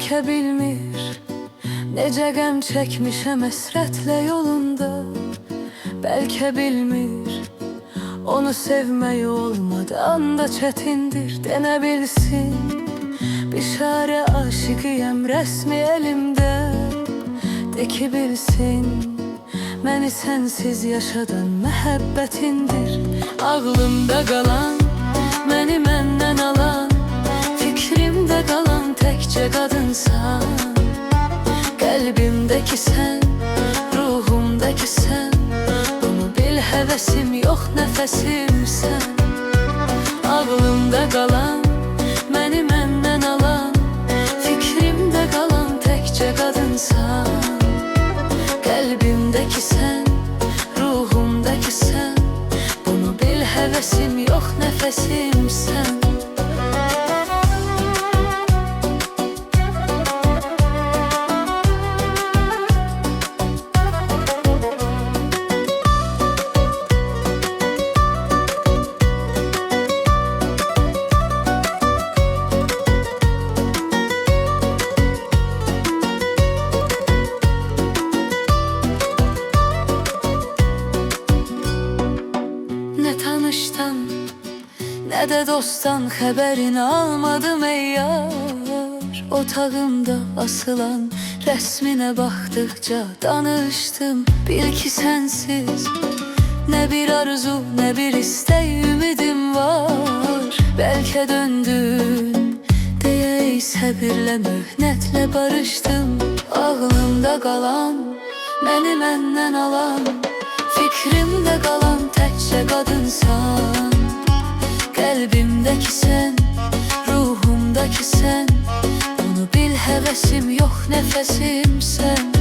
Bəlkə bilmir necə qəm çəkmişəm əsrətlə yolunda. Bəlkə bilmir onu sevmək olmadan da çətindir. Denə bilsin bişarə aşiqiyəm rəsmi elimdə. De ki bilsin məni sənsiz yaşadan məhəbbətindir. Ağlımda qalan, məni məndən alan, fikrimdə qalan təkcə qadınsan. Qəlbimdəki sən, ruhumdakı sən, bunu bil həvəsim yox nəfəsimsən. Ağlımda qalan, məni məndən alan, fikrimdə qalan təkcə qadınsan. Qəlbimdəki sən, ruhumdakı sən, bunu bil həvəsim yox nəfəsimsən. Nə tanışdan, nə də dostdan xəbərini almadım ey yar. Otağımda asılan rəsminə baxdıqca danışdım. Bil ki sənsiz nə bir arzu, nə bir istək, ümidim var. Bəlkə döndün deyə ey səbirlə, möhnətlə barışdım. Ağlımda qalan, məni məndən alan, fikrimdə qalan təkcə qadınsan. Qəlbimdəki sən, ruhumdakı sən, bunu bil həvəsim yox nəfəsimsən.